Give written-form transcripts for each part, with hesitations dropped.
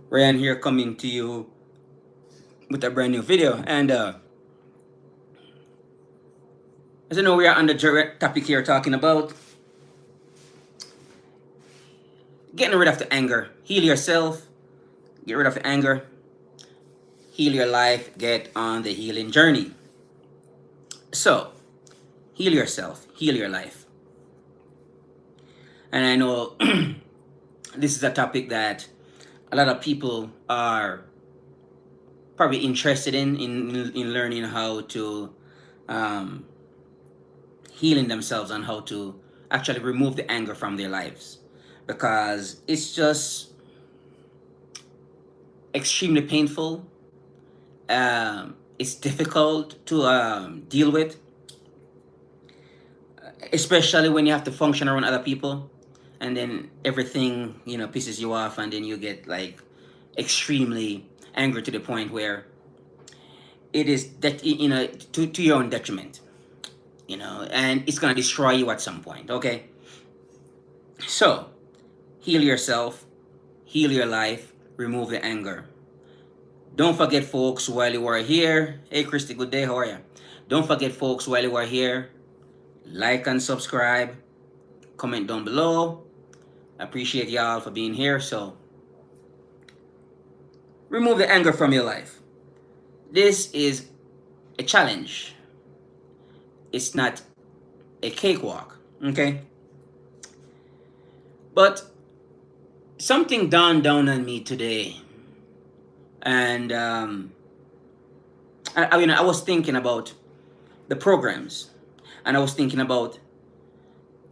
Ryan here coming to you with a brand new video. And as you know, we are on the direct topic here talking about getting rid of the anger. Heal yourself, get rid of the anger, heal your life, get on the healing journey. So, heal yourself, heal your life. And I know this is a topic that a lot of people are probably interested in learning how to um, healing themselves and how to actually remove the anger from their lives, because it's just extremely painful. It's difficult to deal with, especially when you have to function around other people, and then everything pisses you off, and then you get like extremely angry to the point where it is that to your own detriment, and it's gonna destroy you at some point. Okay, so heal yourself, heal your life, remove the anger. Don't forget, folks, while you are here, hey Christy, good day, how are you? Don't forget, folks, while you are here, like and subscribe, comment down below. I appreciate y'all for being here. So, remove the anger from your life. This is a challenge. It's not a cakewalk, okay? But something dawned down on me today, and I was thinking about the programs, and I was thinking about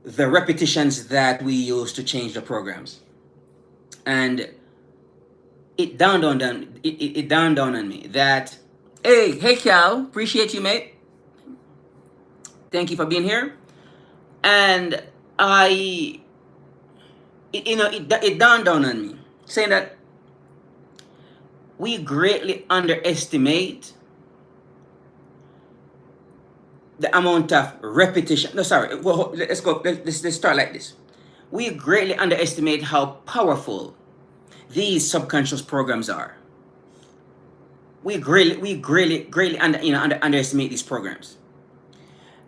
the repetitions that we use to change the programs, and it dawned on me that, hey Cal, appreciate you, mate. Thank you for being here. And I, it dawned on me saying that we greatly underestimate the amount of repetition. No, sorry. Well, let's go. Let's start like this. We greatly underestimate how powerful these subconscious programs are. We greatly underestimate these programs,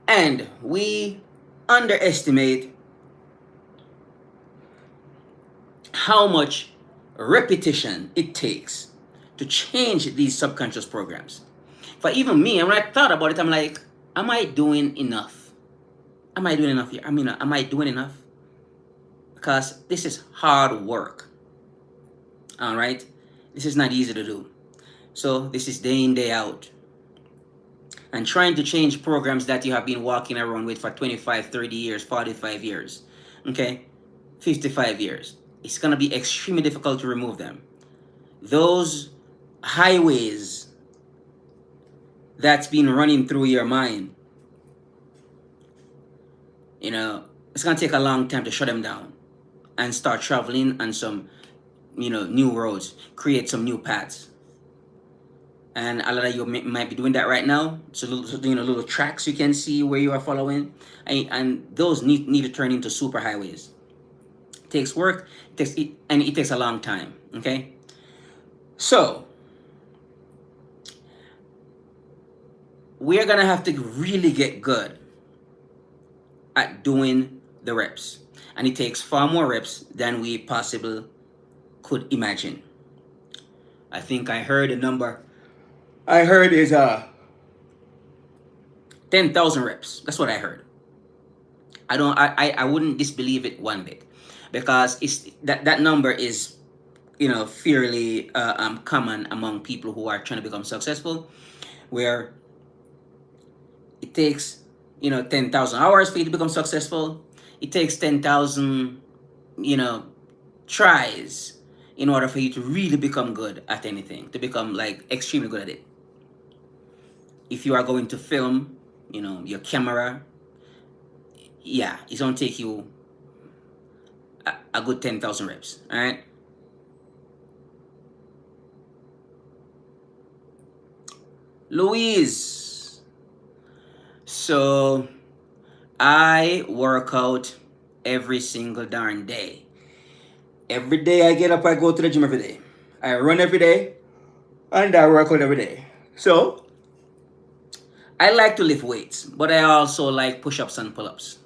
and we underestimate how much repetition it takes to change these subconscious programs. For even me, and when I thought about it, I'm like, am I doing enough? Am I doing enough here? Am I doing enough? Because this is hard work. All right? This is not easy to do. So this is day in, day out. And trying to change programs that you have been walking around with for 25, 30 years, 45 years, okay, 55 years. It's going to be extremely difficult to remove them. Those highways that's been running through your mind, it's going to take a long time to shut them down and start traveling on some, new roads, create some new paths. And a lot of you might be doing that right now. So little tracks you can see where you are following, and those need to turn into super highways. It takes work, and it takes a long time. Okay, so we're gonna have to really get good at doing the reps, and it takes far more reps than we possibly could imagine. I think I heard a number. I heard is 10,000 reps. That's what I heard. I wouldn't disbelieve it one bit, because it's that number is fairly common among people who are trying to become successful, where it takes 10,000 hours for you to become successful. It takes 10,000 tries in order for you to really become good at anything, to become like extremely good at it. If you are going to film, your camera, yeah, it's gonna take you a good 10,000 reps. All right. Louise. So I work out every single darn day. Every day I get up, I go to the gym every day. I run every day and I work out every day. So I like to lift weights, but I also like push-ups and pull-ups.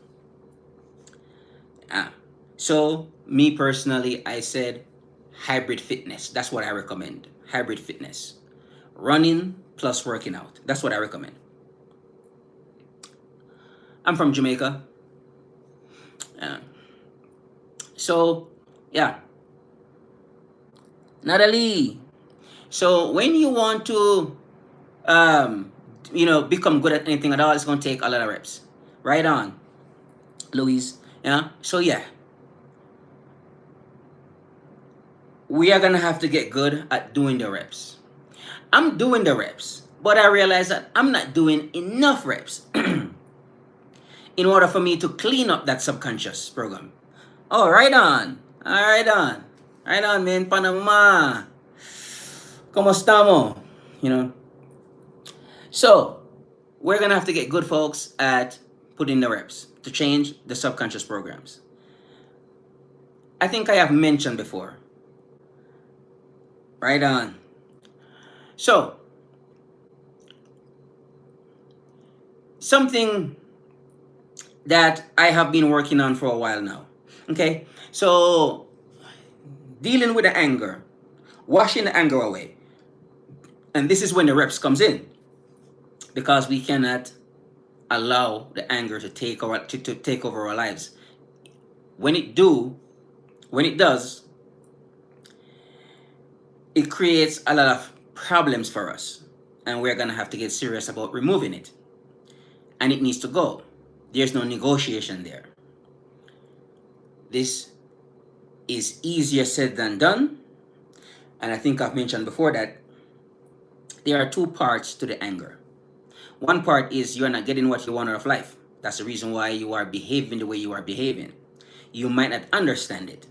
Ah. So me personally, I said hybrid fitness. That's what I recommend. Hybrid fitness. Running plus working out. That's what I recommend. I'm from Jamaica. Uh, so yeah, Natalie. So when you want to um, become good at anything at all, it's gonna take a lot of reps. Right on, Louise. Yeah. So yeah, we are gonna have to get good at doing the reps. I'm doing the reps, but I realize that I'm not doing enough reps in order for me to clean up that subconscious program. Oh, right on. Right on. Right on, man. Panama. ¿Cómo estamos? You know. So, we're going to have to get good, folks, at putting the reps to change the subconscious programs. I think I have mentioned before. Right on. So, something that I have been working on for a while now. Okay? So, dealing with the anger, washing the anger away. And this is when the reps comes in, because we cannot allow the anger to take over our lives. When it does, it creates a lot of problems for us, and we're gonna have to get serious about removing it. And it needs to go. There's no negotiation there. This is easier said than done, and I think I've mentioned before that there are two parts to the anger. One part is you're not getting what you want out of life. That's the reason why you are behaving the way you are behaving. You might not understand it,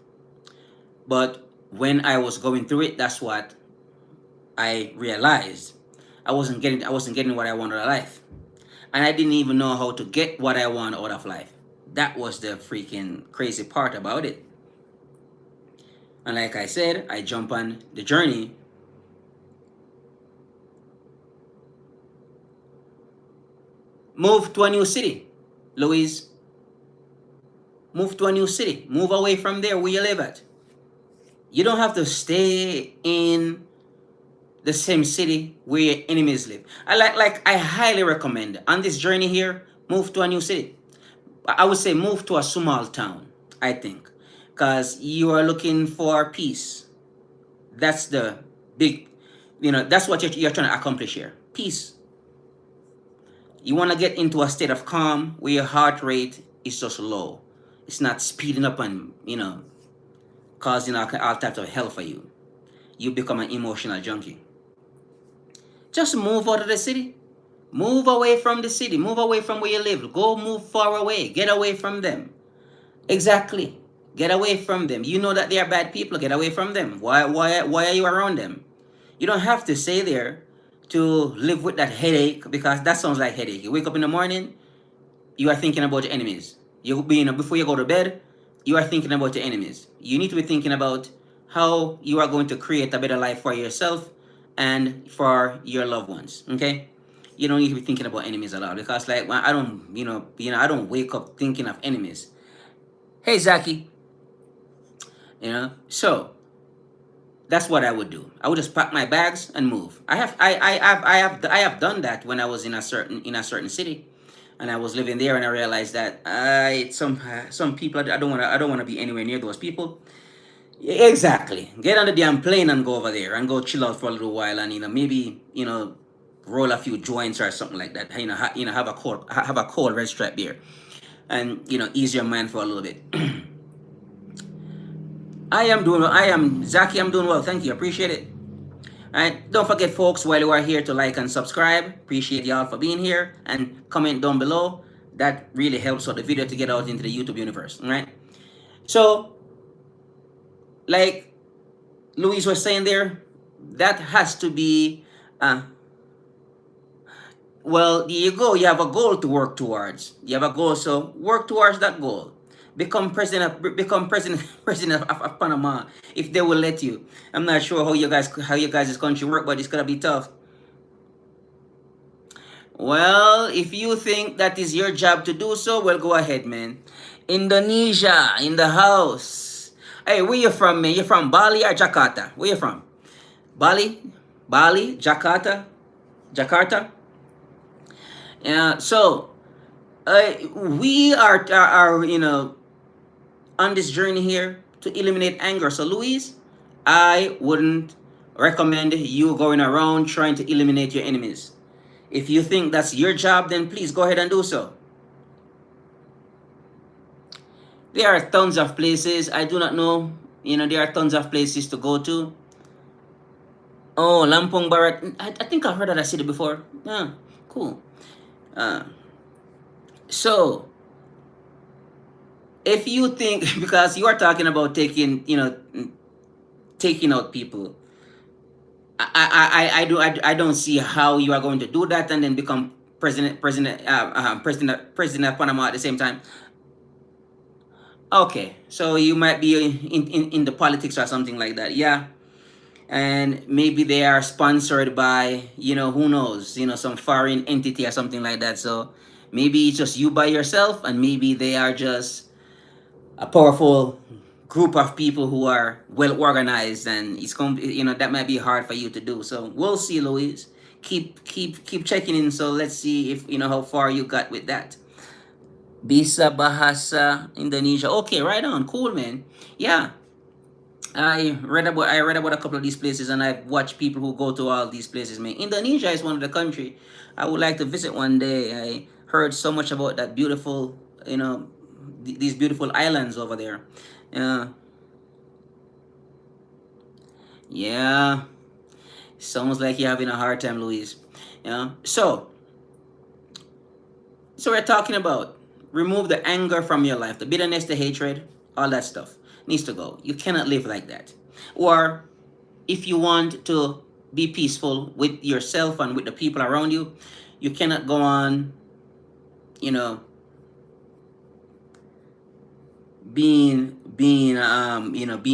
but when I was going through it, that's what I realized. I wasn't getting what I wanted out of life, and I didn't even know how to get what I want out of life. That was the freaking crazy part about it. And like I said, I jump on the journey. Move to a new city, Louise. Move to a new city. Move away from there where you live at. You don't have to stay in the same city where your enemies live. I highly recommend on this journey here, move to a new city. I would say move to a small town, I think, because you are looking for peace. That's the big, that's what you're trying to accomplish here. Peace. You want to get into a state of calm where your heart rate is just low. It's not speeding up and, causing all types of hell for you. You become an emotional junkie. Just move out of the city. Move away from the city. Move away from where you live. Go move far away. Get away from them. Exactly. Get away from them. You know that they are bad people. Get away from them. Why are you around them? You don't have to stay there to live with that headache, because that sounds like headache. You wake up in the morning, you are thinking about your enemies. Before you go to bed, you are thinking about your enemies. You need to be thinking about how you are going to create a better life for yourself and for your loved ones. Okay? You don't need to be thinking about enemies a lot, because I don't, I don't wake up thinking of enemies. Hey, Zaki. So that's what I would do. I would just pack my bags and move. I have done that when I was in a certain city, and I was living there, and I realized that some people I don't want to be anywhere near those people. Exactly. Get on the damn plane and go over there and go chill out for a little while, and maybe roll a few joints or something like that. Have a cold red stripe beer, and ease your mind for a little bit. Zaki, I'm doing well. Thank you. Appreciate it. All right. Don't forget, folks, while you are here, to like and subscribe. Appreciate y'all for being here, and comment down below. That really helps out the video to get out into the YouTube universe. All right. So, like Louise was saying there, that has to be, well, there you go. You have a goal to work towards. You have a goal, so work towards that goal. become president president of Panama if they will let you. I'm not sure how you guys' country work, but it's gonna be tough. Well, if you think that is your job to do so, well, go ahead, man. Indonesia in the house. Hey, where you from, man? You from Bali or Jakarta? Where you from? Bali, Jakarta, Jakarta. Yeah. So, we are on this journey here to eliminate anger. So, Louise, I wouldn't recommend you going around trying to eliminate your enemies. If you think that's your job, then please go ahead and do so. There are tons of places. I do not know. There are tons of places to go to. Oh, Lampung Barat. I think I've heard of that city before. Yeah, cool. Uh, so, if you think, because you are talking about taking out people, I don't see how you are going to do that and then become president of Panama at the same time. Okay, so you might be in the politics or something like that. Yeah, and maybe they are sponsored by who knows, some foreign entity or something like that. So maybe it's just you by yourself, and maybe they are just a powerful group of people who are well organized, and it's going that might be hard for you to do. So we'll see, Louise. Keep checking in. So let's see if how far you got with that. Bisa Bahasa Indonesia. Okay, right on. Cool, man. Yeah. I read about a couple of these places, and I've watched people who go to all these places, man. Indonesia is one of the country I would like to visit one day. I heard so much about that beautiful, these beautiful islands over there. Yeah, yeah. Sounds like you're having a hard time, Louise. Yeah. So we're talking about remove the anger from your life, the bitterness, the hatred, all that stuff needs to go. You cannot live like that. Or if you want to be peaceful with yourself and with the people around you, you cannot go on, you know, being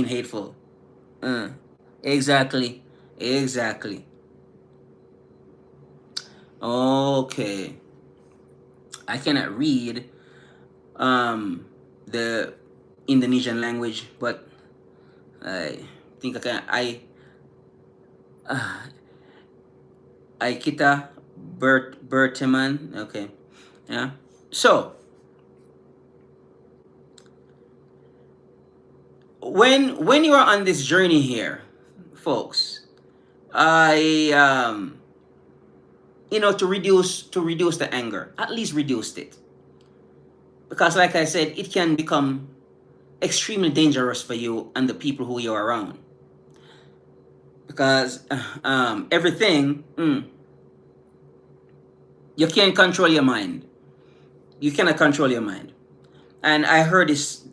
hateful. Uh, exactly, exactly. Okay, I cannot read the Indonesian language, but I think I can. Uh, I kita Berteman. Okay, yeah. So when you are on this journey here, folks, I to reduce the anger, at least reduce it, because like I said, it can become extremely dangerous for you and the people who you're around, because everything you can't control your mind. You cannot control your mind. And I heard this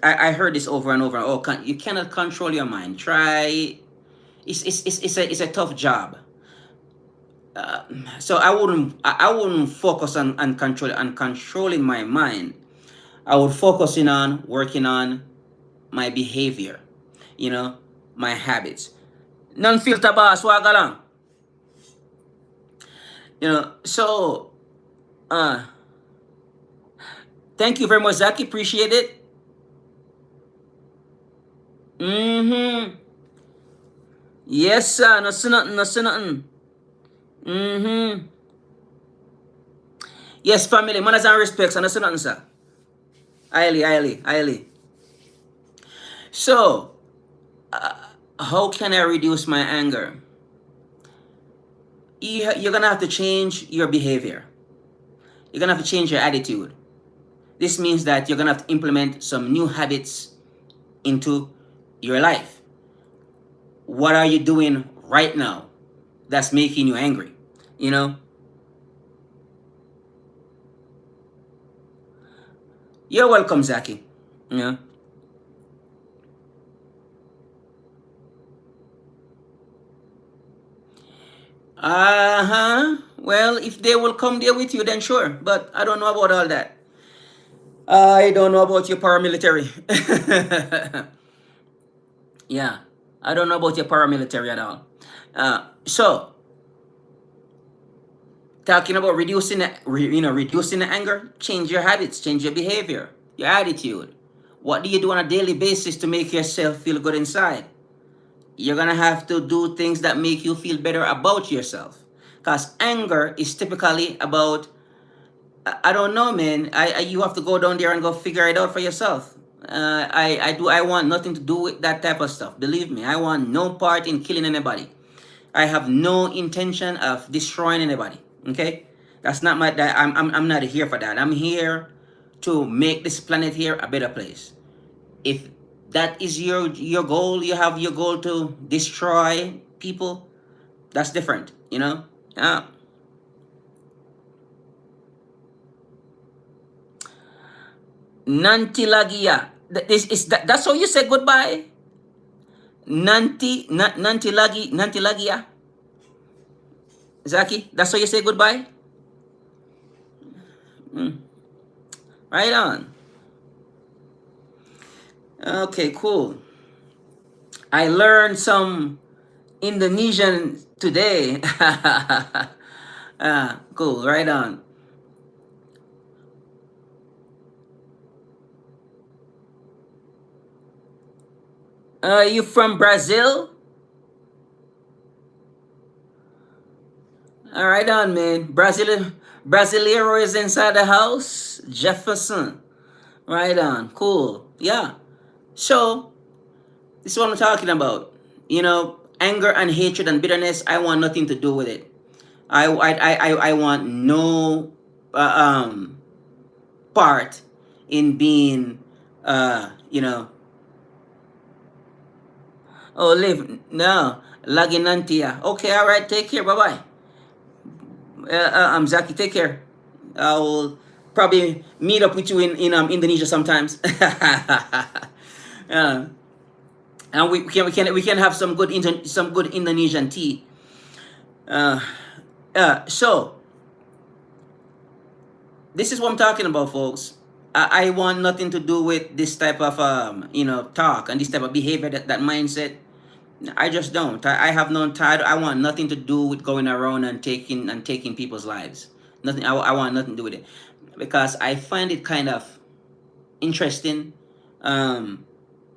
over and over. Oh, you cannot control your mind. Try. It's a tough job. uh, so I wouldn't focus on controlling my mind. I would focusing on working on my behavior, my habits. Non filter ba swaga lang. So uh thank you very much, Zaki. Appreciate it. Mm-hmm. Yes, sir. No nothing, no nothing. Mm-hmm. Yes, family, manners and respects, and no nothing, sir. Highly. So, how can I reduce my anger? You're gonna have to change your behavior. You're gonna have to change your attitude. This means that you're gonna have to implement some new habits into your life. What are you doing right now that's making you angry? You know, you're welcome, Zaki. Yeah. Uh-huh. Well, if they will come there with you, then sure. But I don't know about all that. I don't know about your paramilitary. Yeah, I don't know about your paramilitary at all. So talking about reducing the, reducing the anger, change your habits, change your behavior, your attitude. What do you do on a daily basis to make yourself feel good inside? You're gonna have to do things that make you feel better about yourself. Because anger is typically about, I don't know, man. You have to go down there and go figure it out for yourself. I want nothing to do with that type of stuff. Believe me, I want no part in killing anybody. I have no intention of destroying anybody. Okay, that's not my. I'm not here for that. I'm here to make this planet here a better place. If that is your goal, you have your goal to destroy people. That's different. Nantilagia. That's how you say goodbye. Nantilagia. Zaki, that's how you say goodbye. Right on. Okay, cool. I learned some Indonesian today. Cool. Right on. You from Brazil? All right on, man. Brasileiro is inside the house. Jefferson. Right on. Cool. Yeah. So this is what I'm talking about. Anger and hatred and bitterness. I want nothing to do with it. I want no part in being you know oh live no laginantia. Okay, all right, take care, bye bye. I'm Zaki, take care. I will probably meet up with you in Indonesia sometimes. uh, and we can have some good Indonesian tea. uh, so this is what I'm talking about, folks. I want nothing to do with this type of talk and this type of behavior, that mindset. I just don't. I have no time. I want nothing to do with going around and taking people's lives. Nothing. I want nothing to do with it, because I find it kind of interesting.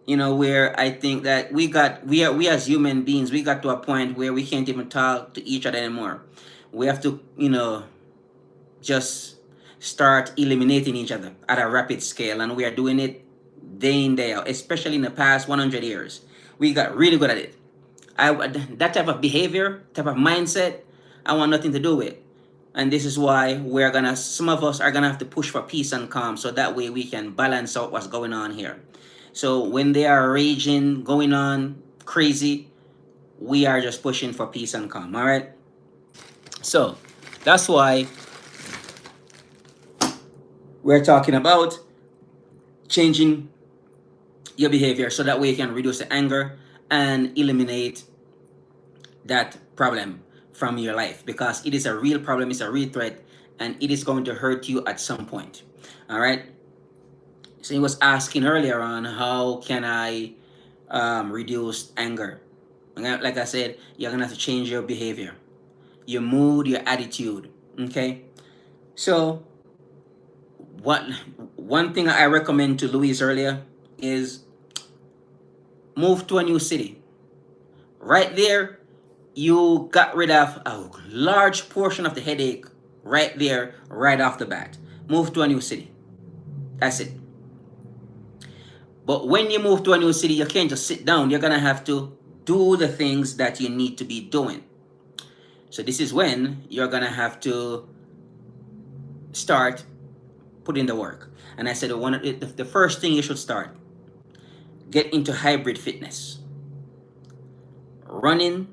Where I think that we as human beings, we got to a point where we can't even talk to each other anymore. We have to just start eliminating each other at a rapid scale, and we are doing it day in day out. Especially in the past 100 years, we got really good at it. That type of behavior, type of mindset, I want nothing to do with. And this is why some of us are gonna have to push for peace and calm, so that way we can balance out what's going on here. So when they are raging, going on crazy, we are just pushing for peace and calm. All right. So that's why we're talking about changing your behavior, so that way you can reduce the anger and eliminate that problem from your life, because it is a real problem, it's a real threat, and it is going to hurt you at some point. All right. So he was asking earlier on, how can I reduce anger? Like I said, you're gonna have to change your behavior, your mood, your attitude. Okay. So one thing I recommend to Louise earlier is move to a new city. Right there, you got rid of a large portion of the headache right there, right off the bat. Move to a new city. That's it. But when you move to a new city, you can't just sit down. You're going to have to do the things that you need to be doing. So this is when you're going to have to start putting the work. And I said the first thing you should start, get into hybrid fitness. Running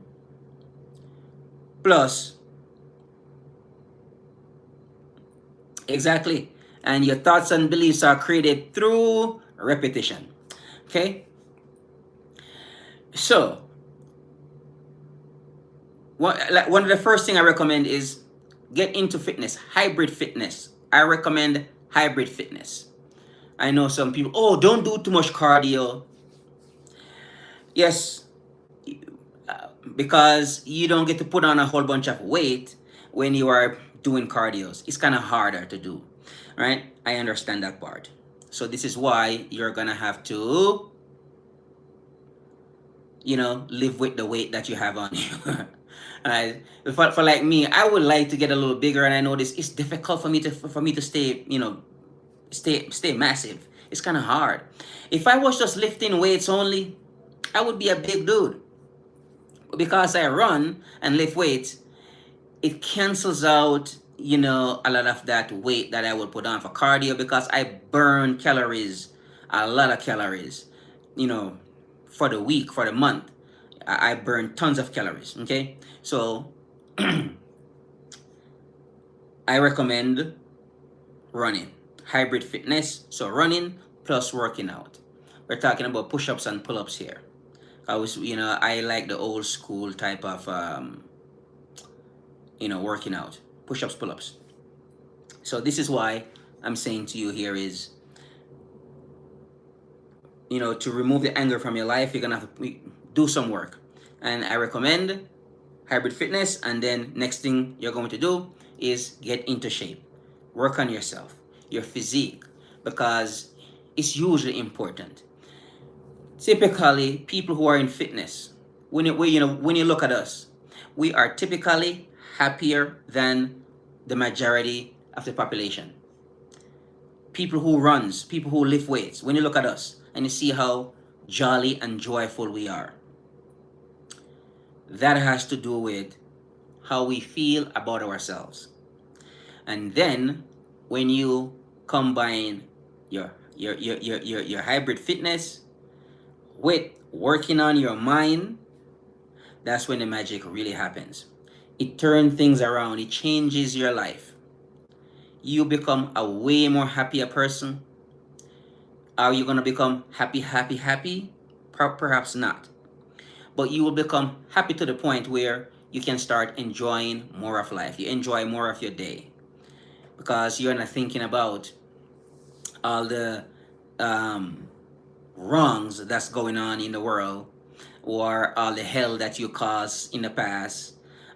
plus, exactly. And your thoughts and beliefs are created through repetition. Okay. So one of the first thing I recommend is get into fitness, hybrid fitness. I recommend hybrid fitness. I know some people, oh, don't do too much cardio. Yes, because you don't get to put on a whole bunch of weight when you are doing cardios. It's kind of harder to do, right? I understand that part. So this is why you're gonna have to, live with the weight that you have on you. Right? For like me, I would like to get a little bigger, and I know this it's difficult for me to stay, stay massive. It's kind of hard. If I was just lifting weights only, I would be a big dude. Because I run and lift weights, it cancels out, a lot of that weight that I would put on for cardio because I burn calories, a lot of calories, you know, for the week, for the month. I burn tons of calories. Okay, so I recommend running, hybrid fitness. So running plus working out. We're talking about push-ups and pull-ups here. I like the old school type of, working out, push-ups, pull-ups. So this is why I'm saying to you here is, to remove the anger from your life, you're gonna have to do some work, and I recommend hybrid fitness. And then next thing you're going to do is get into shape, work on yourself, your physique, because it's usually important. Typically, people who are in fitness, when you look at us, we are typically happier than the majority of the population. People who runs, people who lift weights, when you look at us and you see how jolly and joyful we are, that has to do with how we feel about ourselves. And then when you combine your hybrid fitness with working on your mind, that's when the magic really happens. It turns things around, it changes your life. You become a way more happier person. Are you going to become happy, happy, happy? Perhaps not. But you will become happy to the point where you can start enjoying more of life. You enjoy more of your day because you're not thinking about all the um, wrongs that's going on in the world, or all the hell that you caused in the past,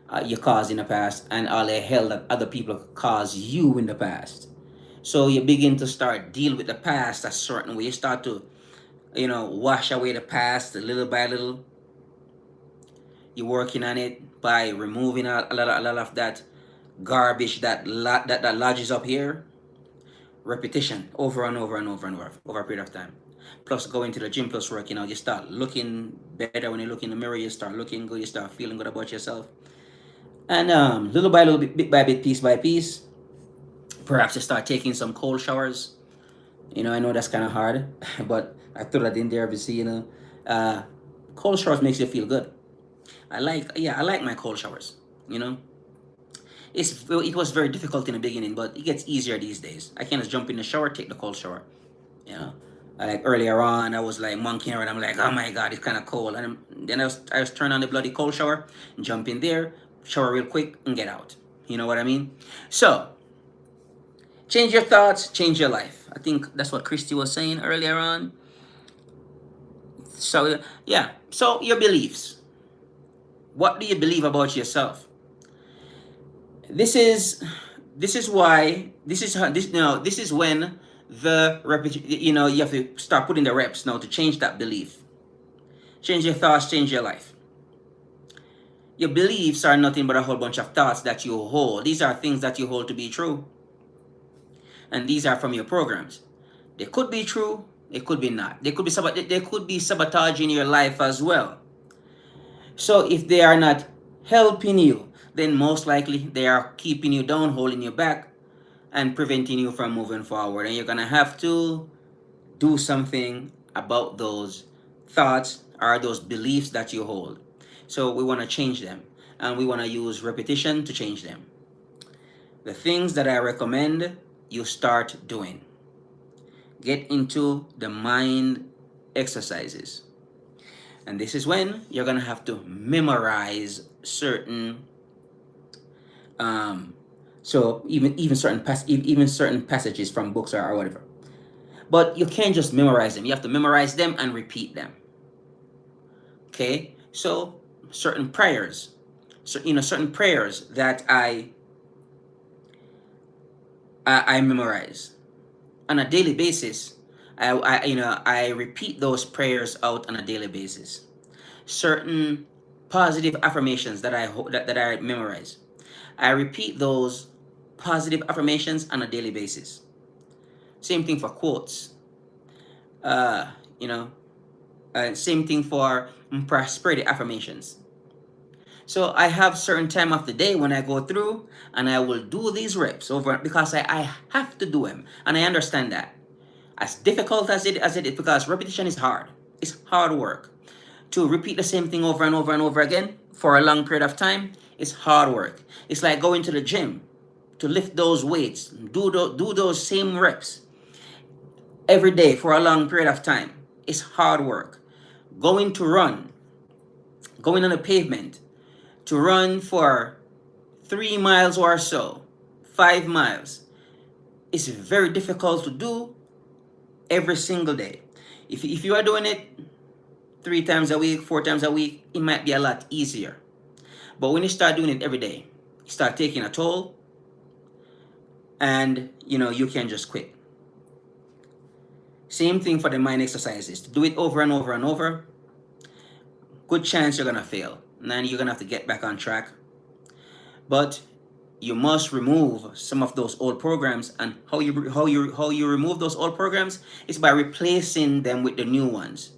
and all the hell that other people caused you in the past. So you begin to start deal with the past a certain way. You start to, wash away the past little by little. You're working on it by removing a lot of that garbage that lodges up here. Repetition over and over and over and over a period of time. Plus going to the gym, plus working out, you start looking better. When you look in the mirror, you start looking good, you start feeling good about yourself. And little by little, bit by bit, piece by piece, perhaps you start taking some cold showers. I know that's kind of hard, but I threw that in there. Obviously, uh, cold showers makes you feel good. I like my cold showers. You know, it was very difficult in the beginning, but it gets easier these days. I can just jump in the shower, take the cold shower. You know, like earlier on, I was like monkeying around. I'm like, oh my god, it's kind of cold, and then I was turn on the bloody cold shower, jump in there, shower real quick, and get out. You know what I mean? So change your thoughts, change your life. I think that's what Christy was saying earlier on. So yeah, so your beliefs. What do you believe about yourself? This is this is why this is how this now this is when the you have to start putting the reps now to change that belief. Change your thoughts, change your life. Your beliefs are nothing but a whole bunch of thoughts that you hold. These are things that you hold to be true, and these are from your programs. They could be true, they could be not. They could be sabotaging your life as well. So if they are not helping you, then most likely they are keeping you down, holding you back, and preventing you from moving forward. And you're gonna have to do something about those thoughts or those beliefs that you hold. So we want to change them, and we want to use repetition to change them. The things that I recommend you start doing. Get into the mind exercises. And this is when you're gonna have to memorize certain so even certain passages from books or whatever. But you can't just memorize them. You have to memorize them and repeat them. Okay? So certain prayers, so certain prayers that I memorize on a daily basis. I repeat those prayers out on a daily basis. Certain positive affirmations that I memorize. I repeat those positive affirmations on a daily basis. Same thing for quotes. Uh, you know, Same thing for prosperity affirmations. So I have certain time of the day when I go through and I will do these reps over because I have to do them, and I understand that. As difficult as it is, because repetition is hard. It's hard work. To repeat the same thing over and over and over again for a long period of time is hard work. It's like going to the gym to lift those weights, do those same reps every day for a long period of time. It's hard work. Going to run, going on the pavement to run for 3 miles or so, 5 miles, is very difficult to do every single day. If you are doing it 3 times a week, 4 times a week, it might be a lot easier. But when you start doing it every day, you start taking a toll, and you can just quit. Same thing for the mind exercises. To do it over and over and over, good chance you're gonna fail. And then you're gonna have to get back on track. But you must remove some of those old programs, and how you remove those old programs is by replacing them with the new ones.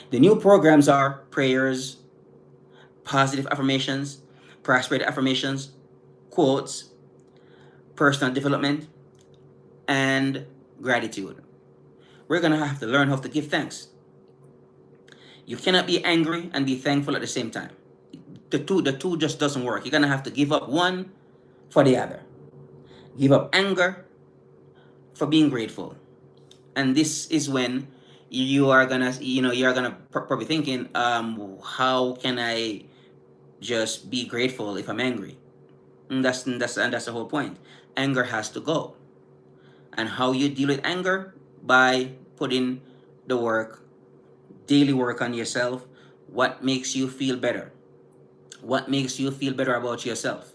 The new programs are prayers, positive affirmations, prosperity affirmations, quotes, personal development, and gratitude. We're gonna have to learn how to give thanks. You cannot be angry and be thankful at the same time. The two just doesn't work. You're gonna have to give up one for the other. Give up anger for being grateful. And this is when you're gonna probably thinking, how can I just be grateful if I'm angry? And that's the whole point. Anger has to go. And how you deal with anger? By putting the work, daily work on yourself. What makes you feel better? What makes you feel better about yourself?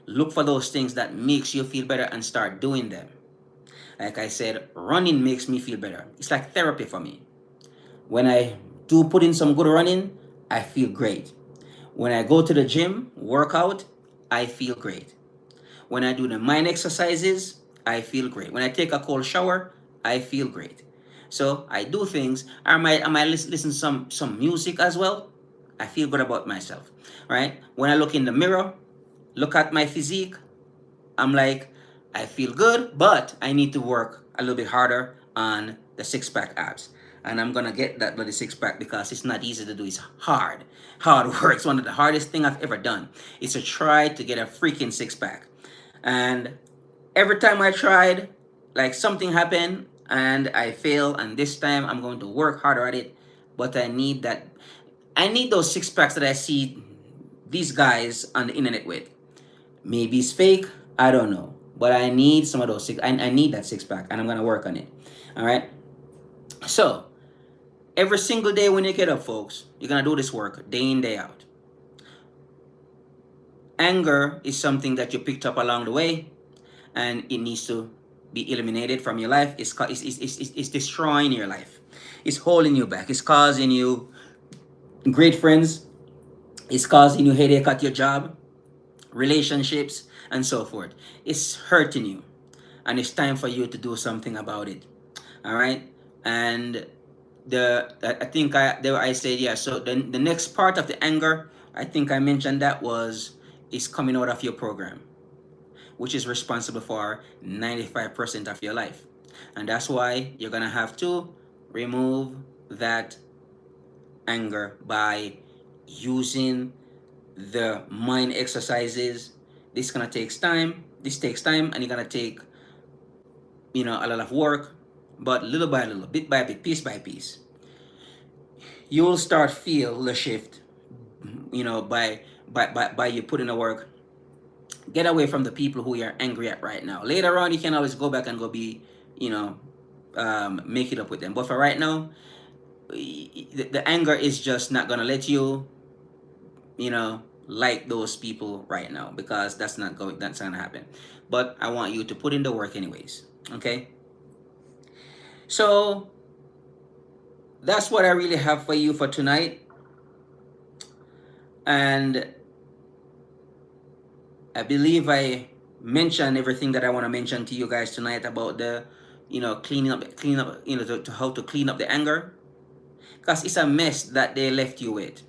Look for those things that makes you feel better and start doing them. Like I said, running makes me feel better. It's like therapy for me. When I do put in some good running, I feel great. When I go to the gym, work out, I feel great. When I do the mind exercises, I feel great. When I take a cold shower, I feel great. So I do things. I might listen some music as well. I feel good about myself, right? When I look in the mirror, look at my physique, I'm like, I feel good, but I need to work a little bit harder on the six pack abs. And I'm gonna get that bloody six pack because it's not easy to do. It's hard. Hard work. It's one of the hardest thing I've ever done. It's to try to get a freaking six pack. And every time I tried, like something happened and I failed. And this time I'm going to work harder at it. But I need that. I need those six packs that I see these guys on the internet with. Maybe it's fake. I don't know. But I need some of those six. I need that six pack, and I'm gonna work on it. All right. So every single day when you get up, folks, you're gonna do this work day in day out. Anger is something that you picked up along the way, and it needs to be eliminated from your life. It's destroying your life. It's holding you back. It's causing you great friends. It's causing you headache at your job, relationships, and so forth. It's hurting you, and it's time for you to do something about it. All right. And I think I said, yeah. So the next part of the anger, I think I mentioned that is coming out of your program, which is responsible for 95% of your life. And that's why you're gonna have to remove that anger by using the mind exercises. This gonna takes time. This takes time, and you're gonna take a lot of work, but little by little, bit by bit, piece by piece, you will start feel the shift. By you putting the work. Get away from the people who you're angry at right now. Later on, you can always go back and go be, you know, make it up with them. But for right now, the anger is just not gonna let you, like those people right now, because that's not gonna happen. But I want you to put in the work anyways. Okay. So that's what I really have for you for tonight. And I believe I mentioned everything that I want to mention to you guys tonight about the, cleaning up, to how to clean up the anger, because it's a mess that they left you with.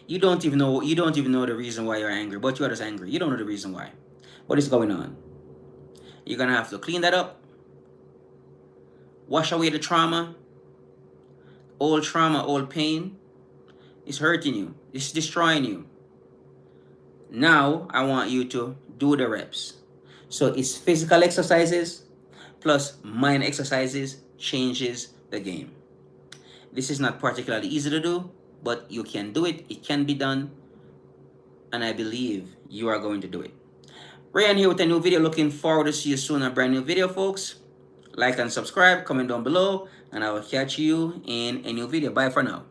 You don't even know the reason why you're angry, but you're just angry. You don't know the reason why. What is going on? You're gonna have to clean that up, wash away the trauma, old pain. It's hurting you. It's destroying you. Now I want you to do the reps. So it's physical exercises plus mind exercises changes the game. This is not particularly easy to do, but you can do it. It can be done. And I believe you are going to do it. Ryan here with a new video. Looking forward to see you soon. A brand new video, folks. Like and subscribe, comment down below, and I will catch you in a new video. Bye for now.